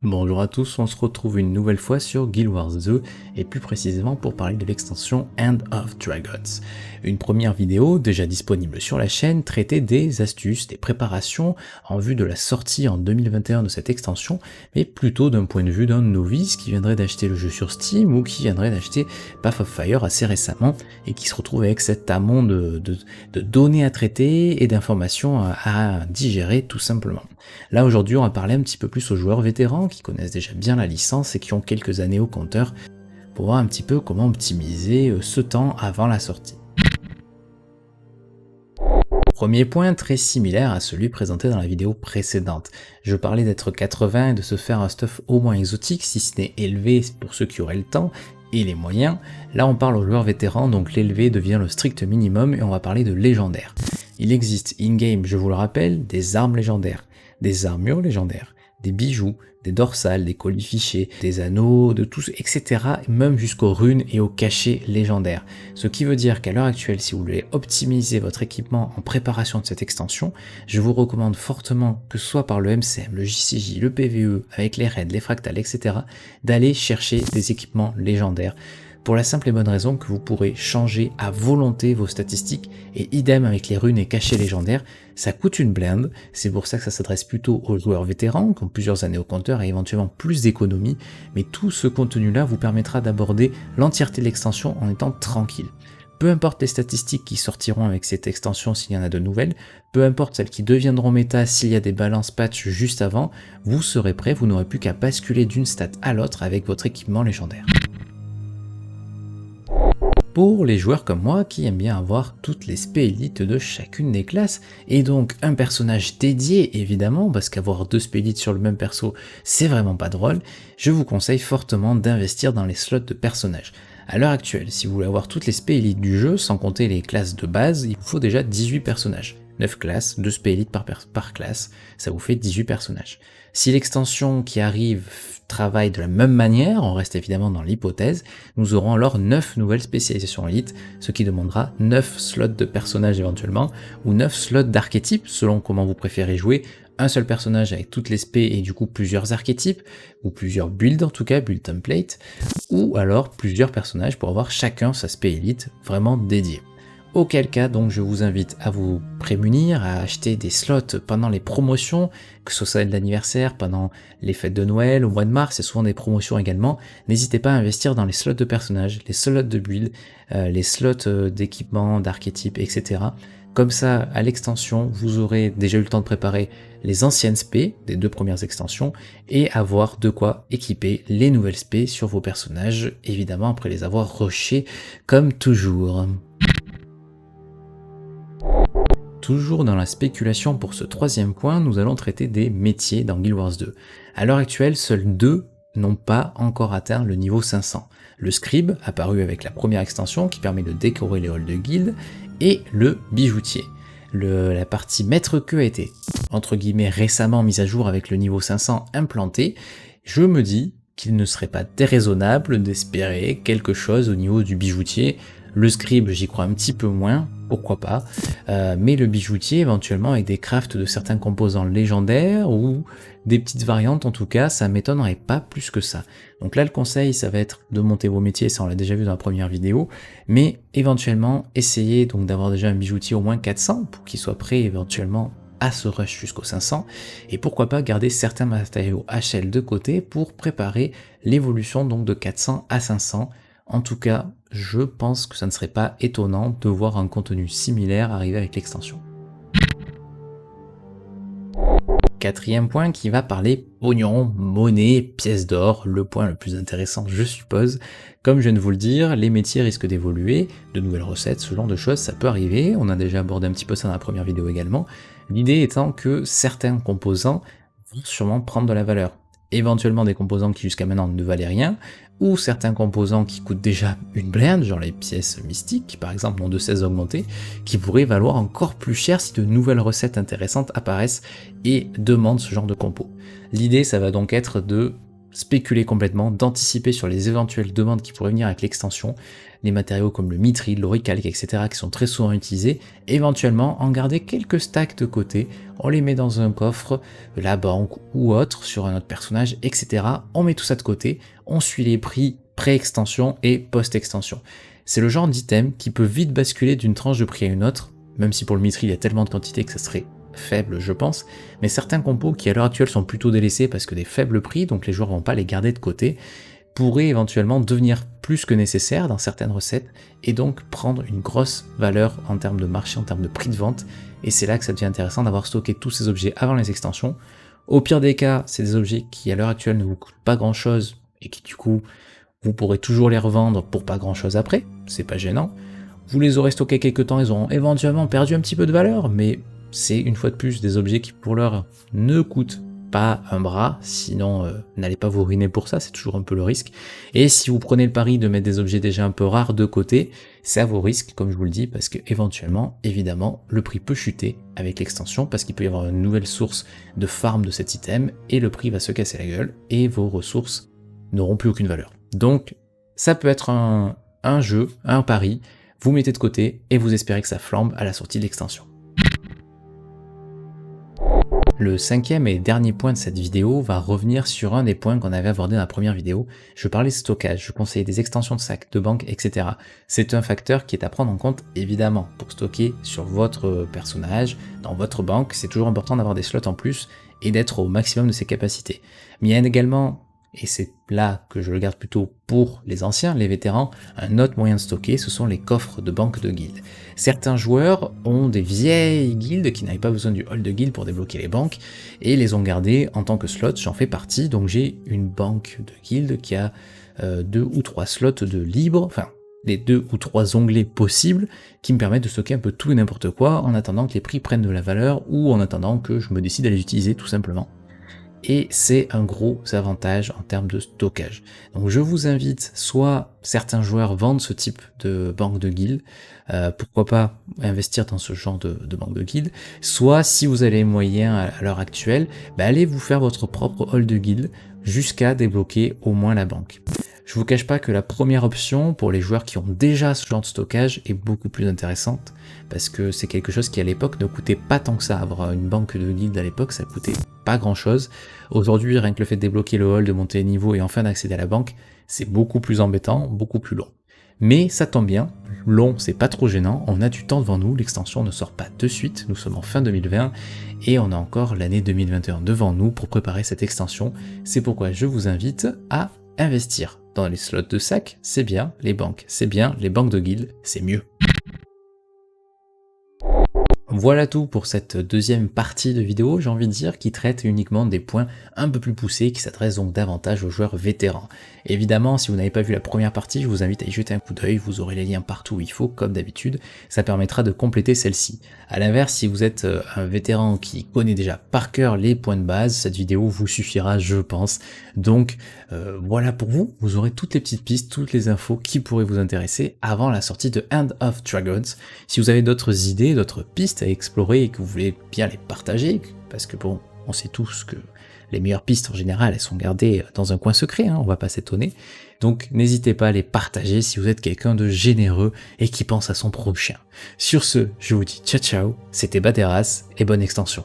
Bonjour à tous, on se retrouve une nouvelle fois sur Guild Wars 2 et plus précisément pour parler de l'extension End of Dragons. Une première vidéo déjà disponible sur la chaîne traitait des astuces, des préparations en vue de la sortie en 2021 de cette extension, mais plutôt d'un point de vue d'un novice qui viendrait d'acheter le jeu sur Steam ou qui viendrait d'acheter Path of Fire assez récemment et qui se retrouve avec cet amont de données à traiter et d'informations à digérer tout simplement. Là aujourd'hui on va parler un petit peu plus aux joueurs vétérans qui connaissent déjà bien la licence et qui ont quelques années au compteur pour voir un petit peu comment optimiser ce temps avant la sortie. Premier point très similaire à celui présenté dans la vidéo précédente. Je parlais d'être 80 et de se faire un stuff au moins exotique, si ce n'est élevé pour ceux qui auraient le temps et les moyens. Là on parle aux joueurs vétérans, donc l'élevé devient le strict minimum et on va parler de légendaire. Il existe in-game, je vous le rappelle, des armes légendaires, des armures légendaires, des bijoux, des dorsales, des colis fichés, des anneaux, de tout, etc. Même jusqu'aux runes et aux cachets légendaires. Ce qui veut dire qu'à l'heure actuelle, si vous voulez optimiser votre équipement en préparation de cette extension, je vous recommande fortement, que ce soit par le MCM, le JCJ, le PVE, avec les raids, les fractales, etc., d'aller chercher des équipements légendaires. Pour la simple et bonne raison que vous pourrez changer à volonté vos statistiques, et idem avec les runes et cachets légendaires, ça coûte une blinde, c'est pour ça que ça s'adresse plutôt aux joueurs vétérans, qui ont plusieurs années au compteur et éventuellement plus d'économies, mais tout ce contenu-là vous permettra d'aborder l'entièreté de l'extension en étant tranquille. Peu importe les statistiques qui sortiront avec cette extension s'il y en a de nouvelles, peu importe celles qui deviendront méta s'il y a des balances patch juste avant, vous serez prêt, vous n'aurez plus qu'à basculer d'une stat à l'autre avec votre équipement légendaire. Pour les joueurs comme moi qui aiment bien avoir toutes les spé élites de chacune des classes, et donc un personnage dédié évidemment, parce qu'avoir deux spé élites sur le même perso c'est vraiment pas drôle, je vous conseille fortement d'investir dans les slots de personnages. À l'heure actuelle, si vous voulez avoir toutes les spé élites du jeu, sans compter les classes de base, il vous faut déjà 18 personnages. 9 classes, 2 spé élites par classe, ça vous fait 18 personnages. Si l'extension qui arrive travaille de la même manière, on reste évidemment dans l'hypothèse, nous aurons alors 9 nouvelles spécialisations élites, ce qui demandera 9 slots de personnages éventuellement, ou 9 slots d'archétypes, selon comment vous préférez jouer, un seul personnage avec toutes les spé et du coup plusieurs archétypes, ou plusieurs builds en tout cas, build template, ou alors plusieurs personnages pour avoir chacun sa spé élite vraiment dédiée. Auquel cas donc je vous invite à vous prémunir, à acheter des slots pendant les promotions, que ce soit l'anniversaire, pendant les fêtes de Noël, au mois de mars, c'est souvent des promotions également. N'hésitez pas à investir dans les slots de personnages, les slots de build, les slots d'équipement, d'archétypes, etc. Comme ça, à l'extension, vous aurez déjà eu le temps de préparer les anciennes spé des 2 premières extensions et avoir de quoi équiper les nouvelles spé sur vos personnages, évidemment après les avoir rushés comme toujours. Toujours dans la spéculation pour ce troisième point, nous allons traiter des métiers dans Guild Wars 2. À l'heure actuelle, seuls 2 n'ont pas encore atteint le niveau 500. Le scribe, apparu avec la première extension qui permet de décorer les halls de guild, et le bijoutier. La partie maître queue a été, entre guillemets, récemment mise à jour avec le niveau 500 implanté. Je me dis qu'il ne serait pas déraisonnable d'espérer quelque chose au niveau du bijoutier. Le scribe, j'y crois un petit peu moins, pourquoi pas, mais le bijoutier éventuellement avec des crafts de certains composants légendaires ou des petites variantes en tout cas, ça m'étonnerait pas plus que ça. Donc là le conseil ça va être de monter vos métiers, ça on l'a déjà vu dans la première vidéo, mais éventuellement essayez donc d'avoir déjà un bijoutier au moins 400 pour qu'il soit prêt éventuellement à ce rush jusqu'au 500, et pourquoi pas garder certains matériaux HL de côté pour préparer l'évolution donc de 400 à 500. En tout cas, je pense que ça ne serait pas étonnant de voir un contenu similaire arriver avec l'extension. Quatrième point qui va parler pognon, monnaie, pièces d'or, le point le plus intéressant je suppose. Comme je viens de vous le dire, les métiers risquent d'évoluer, de nouvelles recettes, ce genre de choses, ça peut arriver, on a déjà abordé un petit peu ça dans la première vidéo également. L'idée étant que certains composants vont sûrement prendre de la valeur. Éventuellement des composants qui jusqu'à maintenant ne valaient rien, ou certains composants qui coûtent déjà une blinde, genre les pièces mystiques, qui par exemple n'ont de cesse d'augmenter, qui pourraient valoir encore plus cher si de nouvelles recettes intéressantes apparaissent et demandent ce genre de compos. L'idée ça va donc être de spéculer complètement, d'anticiper sur les éventuelles demandes qui pourraient venir avec l'extension, les matériaux comme le mithril, l'oricalque, etc. qui sont très souvent utilisés, éventuellement en garder quelques stacks de côté, on les met dans un coffre, la banque ou autre, sur un autre personnage, etc. On met tout ça de côté, on suit les prix pré-extension et post-extension. C'est le genre d'item qui peut vite basculer d'une tranche de prix à une autre, même si pour le mithril il y a tellement de quantité que ça serait faible je pense, mais certains compos qui à l'heure actuelle sont plutôt délaissés parce que des faibles prix, donc les joueurs vont pas les garder de côté, pourraient éventuellement devenir plus que nécessaire dans certaines recettes et donc prendre une grosse valeur en termes de marché, en termes de prix de vente, et c'est là que ça devient intéressant d'avoir stocké tous ces objets avant les extensions. Au pire des cas, c'est des objets qui à l'heure actuelle ne vous coûtent pas grand chose et qui du coup vous pourrez toujours les revendre pour pas grand chose après, c'est pas gênant. Vous les aurez stockés quelques temps, ils auront éventuellement perdu un petit peu de valeur, mais c'est une fois de plus des objets qui pour l'heure ne coûtent pas un bras, sinon n'allez pas vous ruiner pour ça, c'est toujours un peu le risque. Et si vous prenez le pari de mettre des objets déjà un peu rares de côté, c'est à vos risques, comme je vous le dis, parce que éventuellement, évidemment, le prix peut chuter avec l'extension, parce qu'il peut y avoir une nouvelle source de farm de cet item, et le prix va se casser la gueule, et vos ressources n'auront plus aucune valeur. Donc, ça peut être un jeu, un pari, vous mettez de côté, et vous espérez que ça flambe à la sortie de l'extension. Le cinquième et dernier point de cette vidéo va revenir sur un des points qu'on avait abordé dans la première vidéo. Je parlais de stockage, je conseillais des extensions de sacs, de banques, etc. C'est un facteur qui est à prendre en compte évidemment pour stocker sur votre personnage, dans votre banque. C'est toujours important d'avoir des slots en plus et d'être au maximum de ses capacités. Mais il y a également, et c'est là que je le garde plutôt pour les anciens, les vétérans, un autre moyen de stocker, ce sont les coffres de banque de guildes. Certains joueurs ont des vieilles guildes qui n'avaient pas besoin du hall de guild pour débloquer les banques, et les ont gardées en tant que slots, j'en fais partie, donc j'ai une banque de guilde qui a 2 ou 3 slots de libre, enfin les 2 ou 3 onglets possibles, qui me permettent de stocker un peu tout et n'importe quoi, en attendant que les prix prennent de la valeur, ou en attendant que je me décide à les utiliser tout simplement. Et c'est un gros avantage en termes de stockage. Donc je vous invite, soit certains joueurs vendent ce type de banque de guild, pourquoi pas investir dans ce genre de banque de guild, soit si vous avez les moyens à l'heure actuelle, allez vous faire votre propre hall de guild jusqu'à débloquer au moins la banque. Je vous cache pas que la première option pour les joueurs qui ont déjà ce genre de stockage est beaucoup plus intéressante, parce que c'est quelque chose qui à l'époque ne coûtait pas tant que ça. Avoir une banque de guild à l'époque, ça coûtait pas grand chose. Aujourd'hui, rien que le fait de débloquer le hall, de monter les niveaux et enfin d'accéder à la banque, c'est beaucoup plus embêtant, beaucoup plus long. Mais ça tombe bien, long c'est pas trop gênant, on a du temps devant nous, l'extension ne sort pas de suite, nous sommes en fin 2020 et on a encore l'année 2021 devant nous pour préparer cette extension. C'est pourquoi je vous invite à investir dans les slots de sac, c'est bien, les banques, c'est bien, les banques de guild, c'est mieux. Voilà tout pour cette deuxième partie de vidéo, j'ai envie de dire, qui traite uniquement des points un peu plus poussés, qui s'adressent donc davantage aux joueurs vétérans. Évidemment, si vous n'avez pas vu la première partie, je vous invite à y jeter un coup d'œil, vous aurez les liens partout où il faut, comme d'habitude, ça permettra de compléter celle-ci. A l'inverse, si vous êtes un vétéran qui connaît déjà par cœur les points de base, cette vidéo vous suffira, je pense. Donc voilà pour vous, vous aurez toutes les petites pistes, toutes les infos qui pourraient vous intéresser avant la sortie de Hand of Dragons. Si vous avez d'autres idées, d'autres pistes à explorer et que vous voulez bien les partager, parce que bon, on sait tous que les meilleures pistes en général, elles sont gardées dans un coin secret, on va pas s'étonner. Donc n'hésitez pas à les partager si vous êtes quelqu'un de généreux et qui pense à son prochain. Sur ce, je vous dis ciao ciao, c'était Bateras et bonne extension.